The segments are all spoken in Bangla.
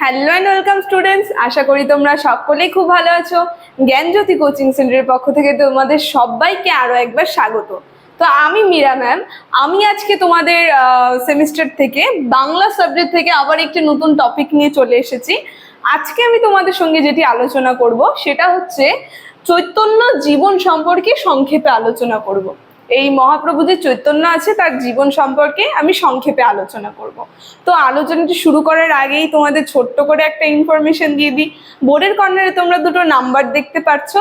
হ্যালো অ্যান্ড ওয়েলকাম স্টুডেন্টস, আশা করি তোমরা সকলেই খুব ভালো আছো। জ্ঞানজ্যোতি কোচিং সেন্টারের পক্ষ থেকে তোমাদের সবাইকে আরো একবার স্বাগত। তো আমি মীরা ম্যাম, আমি আজকে তোমাদের সেমিস্টার থেকে বাংলা সাবজেক্ট থেকে আবার একটি নতুন টপিক নিয়ে চলে এসেছি। আজকে আমি তোমাদের সঙ্গে যেটি আলোচনা করব সেটা হচ্ছে চৈতন্য জীবন সম্পর্কে সংক্ষেপে আলোচনা করব। এই মহাপ্রভু যে চৈতন্য আছে তার জীবন সম্পর্কে আমি সংক্ষেপে আলোচনা করব। তো আলোচনাটি শুরু করার আগেই তোমাদের ছোট্ট করে একটা ইনফরমেশন দিয়ে দিই। বোর্ডের কর্নারে তোমরা দুটো নাম্বার দেখতে পাচ্ছ,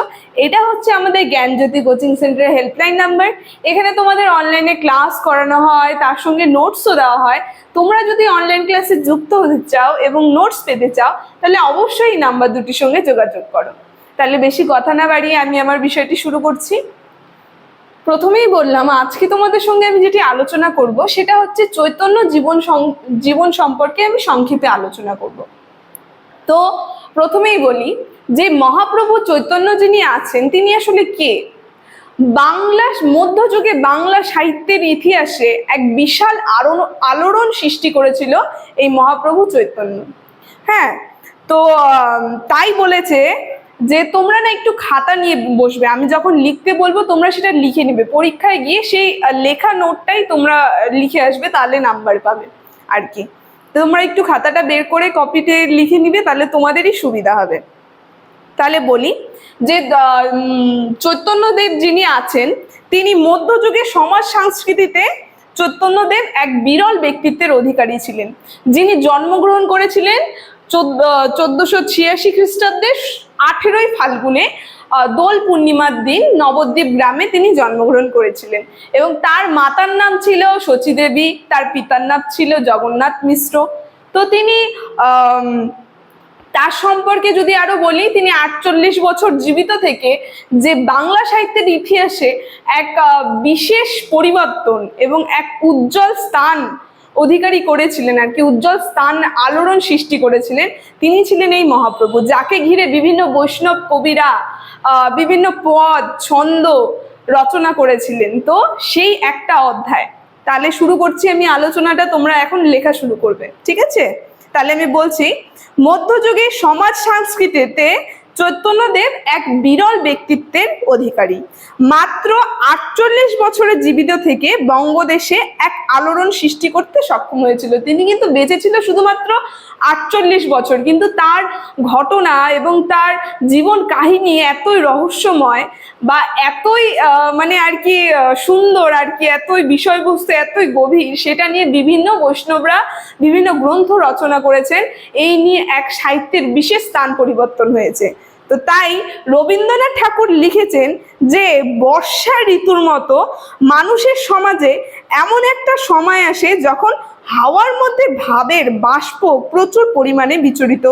এটা হচ্ছে আমাদের জ্ঞানজ্যোতি কোচিং সেন্টারের হেল্পলাইন নাম্বার। এখানে তোমাদের অনলাইনে ক্লাস করানো হয়, তার সঙ্গে নোটসও দেওয়া হয়। তোমরা যদি অনলাইন ক্লাসে যুক্ত হতে চাও এবং নোটস পেতে চাও তাহলে অবশ্যই এই নাম্বার দুটির সঙ্গে যোগাযোগ করো। তাহলে বেশি কথা না বাড়িয়ে আমি আমার বিষয়টি শুরু করছি। প্রথমেই বললাম আজকে তোমাদের সঙ্গে আমি যেটি আলোচনা করব সেটা হচ্ছে চৈতন্য জীবন সম্পর্কে আমি সংক্ষেপে আলোচনা করব। তো প্রথমেই বলি যে মহাপ্রভু চৈতন্য যিনি আছেন তিনি আসলে কে। বাংলা মধ্যযুগে বাংলা সাহিত্যের ইতিহাসে এক বিশাল আলোড়ন সৃষ্টি করেছিল এই মহাপ্রভু চৈতন্য। হ্যাঁ, তো তাই বলেছে যে তোমরা না একটু খাতা নিয়ে বসবে, আমি যখন লিখতে বলবো তোমরা সেটা লিখে নিবে, পরীক্ষায় গিয়ে সেই লেখা নোটটাই তোমরা লিখে আসবে, তাহলে নাম্বার পাবে আর কি। তোমরা একটু খাতাটা বের করে কপিতে লিখে নিবে, তাহলে তোমাদেরই সুবিধা হবে। তাহলে বলি যে চৈতন্যদেব যিনি আছেন তিনি মধ্যযুগে সমাজ সংস্কৃতিতে চৈতন্যদেব এক বিরল ব্যক্তিত্বের অধিকারী ছিলেন, যিনি জন্মগ্রহণ করেছিলেন 1486 খ্রিস্টাব্দে 18ই ফাল্গুনে দোল পূর্ণিমার দিন নবদ্বীপ গ্রামে তিনি জন্মগ্রহণ করেছিলেন। এবং তার মাতার নাম ছিল শচী দেবী, তার পিতার নাম ছিল জগন্নাথ মিশ্র। তো তিনি তার সম্পর্কে যদি আরো বলি, তিনি 48 বছর জীবিত থেকে যে বাংলা সাহিত্যের ইতিহাসে এক বিশেষ পরিবর্তন এবং এক উজ্জ্বল স্থান অধিকারী করেছিলেন আর কি, উজ্জ্বল স্থান আলোড়ন সৃষ্টি করেছিলেন, তিনি ছিলেন এই মহাপ্রভু, যাকে ঘিরে বিভিন্ন বৈষ্ণব কবিরা বিভিন্ন পদ ছন্দ রচনা করেছিলেন। তো সেই একটা অধ্যায়। তাহলে শুরু করছি আমি আলোচনাটা, তোমরা এখন লেখা শুরু করবে, ঠিক আছে? তাহলে আমি বলছি, মধ্যযুগে সমাজ সংস্কৃতিতে চৈতন্যদেব এক বিরল ব্যক্তিত্বের অধিকারী। মাত্র 48 বছরের জীবিত থেকে বঙ্গদেশে এক আলোড়ন সৃষ্টি করতে সক্ষম হয়েছিল। তিনি কিন্তু বেঁচে ছিল শুধুমাত্র 48 বছর, কিন্তু তার ঘটনা এবং তার জীবন কাহিনী এতই রহস্যময় বা এতই মানে আর কি সুন্দর আর কি, এতই বিষয়বস্তু এতই গভীর, সেটা নিয়ে বিভিন্ন বৈষ্ণবরা বিভিন্ন গ্রন্থ রচনা করেছেন। এই নিয়ে এক সাহিত্যের বিশেষ স্থান পরিবর্তন হয়েছে। তো তাই রবীন্দ্রনাথ ঠাকুর লিখেছেন যে বর্ষা ঋতুর মতো মানুষের সমাজে এমন একটা সময় আসে যখন হাওয়ার মধ্যে ভাবের বাষ্প প্রচুর পরিমাণে বিচরিত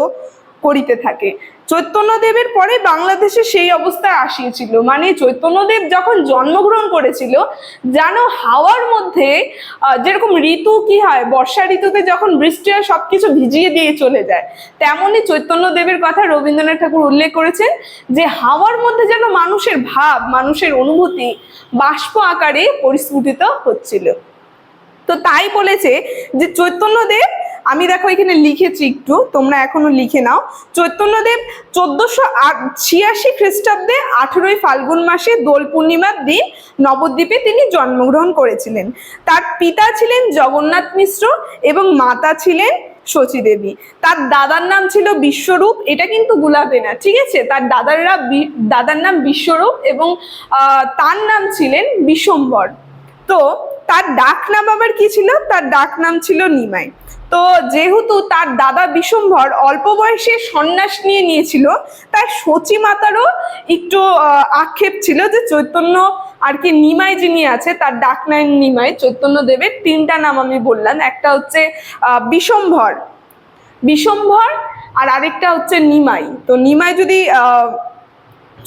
করিতে থাকে। চৈতন্যদেবের পরে বাংলাদেশে সেই অবস্থায় আসিয়েছিল, মানে চৈতন্যদেব যখন জন্মগ্রহণ করেছিল, জানো হাওয়ার মধ্যে যেরকম ঋতু কি হয়, বর্ষা ঋতুতে যখন বৃষ্টি হয় সবকিছু ভিজিয়ে দিয়ে চলে যায়, তেমনই চৈতন্যদেবের কথা রবীন্দ্রনাথ ঠাকুর উল্লেখ করেছেন যে হাওয়ার মধ্যে যেন মানুষের ভাব, মানুষের অনুভূতি বাষ্প আকারে পরিস্ফুটিত হচ্ছিল। তো তাই বলেছে যে চৈতন্যদেব, আমি দেখো এখানে লিখেছি একটু, তোমরা এখনো লিখে নাও। চৈতন্যদেব 1486 খ্রিস্টাব্দে 18ই ফাল্গুন মাসে দোল পূর্ণিমার দিন নবদ্বীপে তিনি জন্মগ্রহণ করেছিলেন। তার পিতা ছিলেন জগন্নাথ মিশ্র এবং মাতা ছিলেন শচী দেবী। তার দাদার নাম ছিল বিশ্বরূপ, এটা কিন্তু গুলাবে না, ঠিক আছে? তার দাদার নাম বিশ্বরূপ এবং তার নাম ছিলেন বিশ্বম্ভর। তো তার ডাক নাম আবার কি ছিল? তার ডাক নাম ছিল নিমাই। তো যেহেতু তার দাদা বিশ্বম্ভর অল্প বয়সে সন্ন্যাস নিয়েছিল, তাই শচী মাতারও একটু আক্ষেপ ছিল যে চৈতন্য আর কি নিমাই যিনি আছে তার ডাক নাম নিমাই। চৈতন্যদেবের তিনটা নাম আমি বললাম, একটা হচ্ছে বিশ্বম্ভর আর আরেকটা হচ্ছে নিমাই। তো নিমাই যদি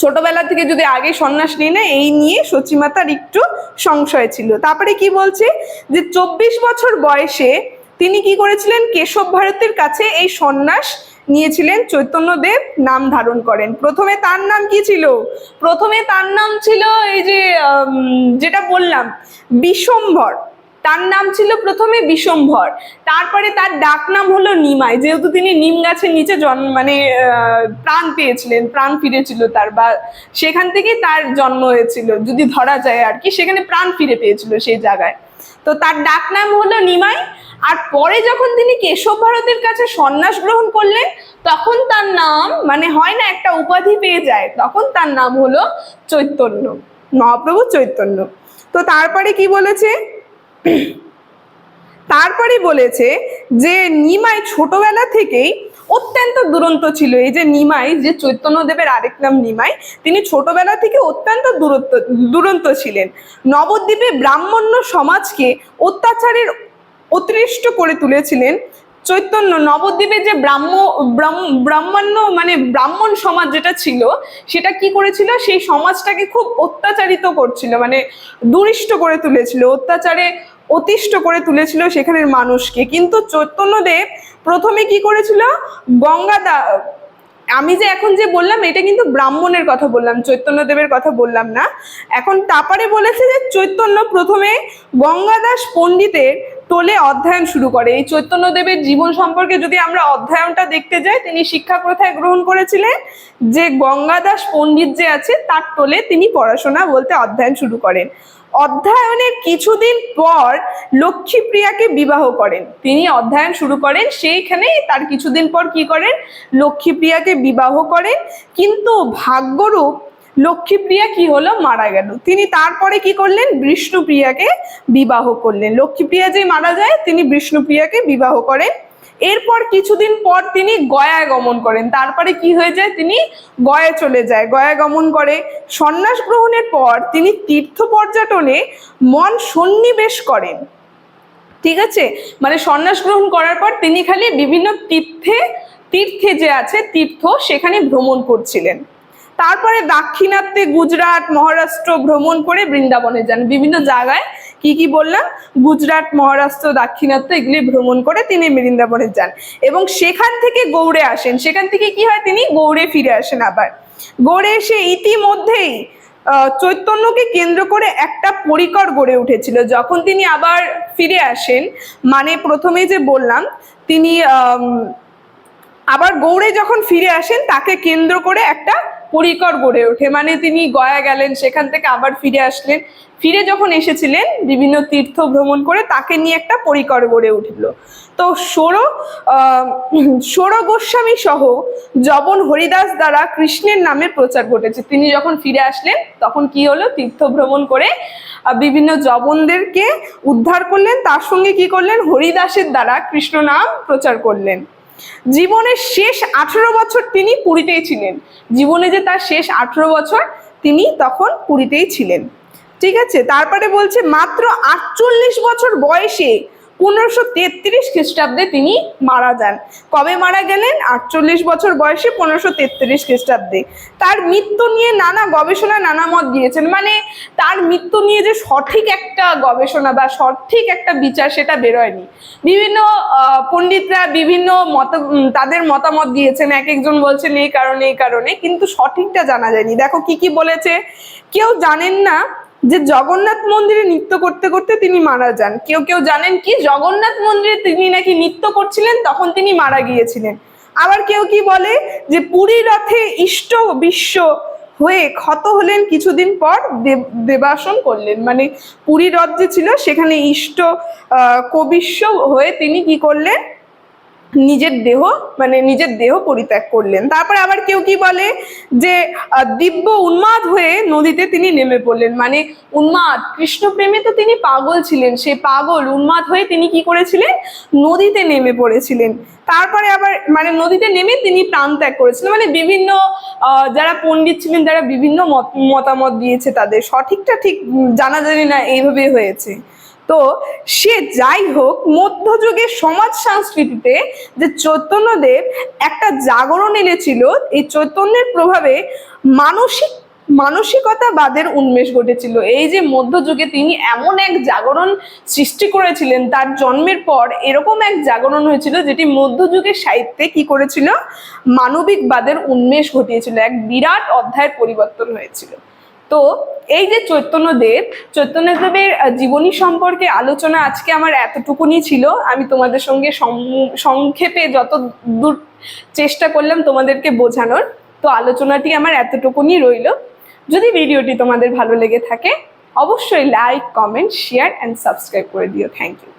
ছোটবেলা থেকে যদি আগে সন্ন্যাস নিয়ে নেয়, এই নিয়ে শচীমাতার একটু সংশয় ছিল। তারপরে কি বলছে যে 24 বছর বয়সে তিনি কি করেছিলেন, কেশব ভারতীর কাছে এই সন্ন্যাস নিয়েছিলেন। চৈতন্যদেব নাম ধারণ করেন। প্রথমে তার নাম কি ছিল? প্রথমে তার নাম ছিল এই যে যেটা বললাম বিশ্বম্ভর। তার নাম ছিল প্রথমে বিশ্বম্ভর, তারপরে তার ডাক নাম হলো নিমাই, যেহেতু তিনি নিম গাছের নিচে প্রাণ পেয়েছিলেন, প্রাণ ফিরেছিল তার, বা সেখান থেকেই তার জন্ম হয়েছিল যদি ধরা যায় আর কি, সেখানে প্রাণ ফিরে পেয়েছিল সেই জায়গায়। তো তার ডাক নাম হলো নিমাই। আর পরে যখন তিনি কেশব ভারতের কাছে সন্ন্যাস গ্রহণ করলেন, তখন তার নাম, মানে হয় না একটা উপাধি পেয়ে যায়, তখন তার নাম হলো চৈতন্য, মহাপ্রভু চৈতন্য। তো তারপরে কি বলেছে, তারপরে বলেছে যে নিমাই ছোটবেলা থেকেই অত্যন্ত দুরন্ত ছিল। এই যে নিমাই, যে চৈতন্যদেবের আরেক নাম নিমাই, তিনি ছোটবেলা থেকে অত্যন্ত দুরন্ত ছিলেন। নবদ্বীপে ব্রাহ্মণ্য সমাজকে অত্যাচারের অতিষ্ঠ করে তুলেছিলেন চৈতন্য। নবদ্বীপে যে ব্রাহ্মণ্য মানে ব্রাহ্মণ সমাজ যেটা ছিল, সেটা কি করেছিল, সেই সমাজটাকে খুব অত্যাচারিত করছিল, মানে দুরিষ্ট করে তুলেছিল, অত্যাচারে অতিষ্ঠ করে তুলেছিল সেখানের মানুষকে। কিন্তু চৈতন্যদেব প্রথমে কি করেছিল, আমি যে এখন যে বললাম এটা কিন্তু ব্রাহ্মণের কথা বললাম, চৈতন্যদেবের কথা বললাম না। এখন তারপরে বলেছে যে চৈতন্য প্রথমে গঙ্গাদাস পণ্ডিতের টোলে অধ্যয়ন শুরু করে। এই চৈতন্যদেবের জীবন সম্পর্কে যদি আমরা অধ্যয়নটা দেখতে যাই, তিনি শিক্ষা কোথায় গ্রহণ করেছিলেন, যে গঙ্গাদাস পণ্ডিত যে আছে তার টোলে তিনি পড়াশোনা বলতে অধ্যয়ন শুরু করেন। অধ্যয়নের কিছুদিন পর লক্ষ্মীপ্রিয়াকে বিবাহ করেন। তিনি অধ্যয়ন শুরু করেন, সেইখানে তার কিছুদিন পর কি করেন, লক্ষ্মীপ্রিয়াকে বিবাহ করেন। কিন্তু ভাগ্যরূপ লক্ষ্মীপ্রিয়া কি হলো, মারা গেল। তিনি তারপরে কি করলেন, বিষ্ণুপ্রিয়াকে বিবাহ করলেন। লক্ষ্মীপ্রিয়া যে মারা যায়, তিনি বিষ্ণুপ্রিয়াকে বিবাহ করেন। এরপর কিছুদিন পর তিনি গয়া গমন করেন। তারপরে কি হয়ে যায়, তিনি গয়া চলে যায়, গয়া গমন করে। সন্ন্যাস গ্রহণের পর তিনি তীর্থ পর্যটনে মন সন্নিবেশ করেন। ঠিক আছে, মানে সন্ন্যাস গ্রহণ করার পর তিনি খালি বিভিন্ন তীর্থে যে আছে তীর্থ, সেখানে ভ্রমণ করছিলেন। তারপরে দাক্ষিণাত্যে গুজরাট, মহারাষ্ট্র ভ্রমণ করে বৃন্দাবনে যান। বিভিন্ন জায়গায় কি কি বললাম, গুজরাট, মহারাষ্ট্র, দাক্ষিণাত্য এগুলি ভ্রমণ করে তিনি বৃন্দাবনে যান এবং সেখান থেকে গৌড়ে আসেন। সেখান থেকে কি হয়, তিনি গৌড়ে ফিরে আসেন। আবার গৌড়ে এসে ইতিমধ্যেই চৈতন্যকে কেন্দ্র করে একটা পরিকর গড়ে উঠেছিল। যখন তিনি আবার ফিরে আসেন, মানে প্রথমেই যে বললাম, তিনি আবার গৌড়ে যখন ফিরে আসেন, তাকে কেন্দ্র করে একটা পরিকর গড়ে ওঠে। মানে তিনি গয়া গেলেন, সেখান থেকে আবার ফিরে আসলেন, ফিরে যখন এসেছিলেন বিভিন্ন তীর্থ ভ্রমণ করে, তাকে নিয়ে একটা পরিকর গড়ে উঠল। তো ষোড় গোস্বামী সহ জবন হরিদাস দ্বারা কৃষ্ণের নামে প্রচার ঘটেছে। তিনি যখন ফিরে আসলেন, তখন কি হলো, তীর্থ ভ্রমণ করে বিভিন্ন জবনদেরকে উদ্ধার করলেন, তার সঙ্গে কি করলেন, হরিদাসের দ্বারা কৃষ্ণ নাম প্রচার করলেন। জীবনের শেষ 18 বছর তিনি পুরীতেই ছিলেন। জীবনে যে তার শেষ 18 বছর তিনি তখন পুরীতেই ছিলেন। ঠিক আছে, তারপরে বলছে মাত্র 48 বছর বয়সে 1533 খ্রিস্টাব্দে তিনি মারা যান। কবে মারা গেলেন, 48 বছর বয়সে 1533 খ্রিস্টাব্দে। তার মৃত্যু নিয়ে নানা গবেষণা, নানা মত দিয়েছেন। মানে তার মৃত্যু নিয়ে যে সঠিক একটা গবেষণা বা সঠিক একটা বিচার, সেটা বেরোয়নি। বিভিন্ন পণ্ডিতরা বিভিন্ন তাদের মতামত দিয়েছেন, এক একজন বলছেন এই কারণে এই কারণে, কিন্তু সঠিকটা জানা যায়নি। দেখো কি কি বলেছে, কেউ জানেন না যে জগন্নাথ মন্দিরে নৃত্য করতে করতে তিনি মারা যান। কেউ কেউ জানেন কি, জগন্নাথ মন্দিরে তিনি নাকি নৃত্য করছিলেন, তখন তিনি মারা গিয়েছিলেন। আবার কেউ কি বলে যে পুরী রথে ইষ্ট বিশ্ব হয়ে ক্ষত হলেন, কিছুদিন পর দেবাসন করলেন। মানে পুরী রথ যে ছিল, সেখানে ইষ্ট কবিশ্ব হয়ে তিনি কি করলেন, নিজের দেহ পরিত্যাগ করলেন। তারপরে আবার কেউ কি বলে যে দিব্য উন্মাদ হয়ে নদীতে তিনি নেমে পড়লেন। মানে উন্মাদ, কৃষ্ণ প্রেমে তো তিনি পাগল ছিলেন, সে পাগল উন্মাদ হয়ে তিনি কি করেছিলেন, নদীতে নেমে পড়েছিলেন। তারপরে আবার মানে নদীতে নেমে তিনি প্রাণ ত্যাগ করেছিলেন। মানে বিভিন্ন যারা পণ্ডিত ছিলেন, যারা বিভিন্ন মতামত দিয়েছে, তাদের সঠিকটা ঠিক জানা জানি না, এইভাবে হয়েছে। তো সে যাই হোক, মধ্যযুগের সমাজ সংস্কৃতিতে যে চৈতন্যদেব একটা জাগরণ এনেছিল, এই চৈতন্যের প্রভাবে মানসিকতাবাদের উন্মেষ ঘটেছিল। এই যে মধ্যযুগে তিনি এমন এক জাগরণ সৃষ্টি করেছিলেন, তার জন্মের পর এরকম এক জাগরণ হয়েছিল, যেটি মধ্যযুগের সাহিত্যে কি করেছিল, মানবিকবাদের উন্মেষ ঘটিয়েছিল, এক বিরাট অধ্যায়ের পরিবর্তন হয়েছিল। তো এই যে চৈতন্যদেবের জীবনী সম্পর্কে আলোচনা আজকে আমার এতটুকুনি ছিল। আমি তোমাদের সঙ্গে সংক্ষেপে যত দূর চেষ্টা করলাম তোমাদেরকে বোঝানোর, তো আলোচনাটি আমার এতটুকুনি রইল। যদি ভিডিওটি তোমাদের ভালো লেগে থাকে অবশ্যই like, comment, share and subscribe করে দিও। Thank you.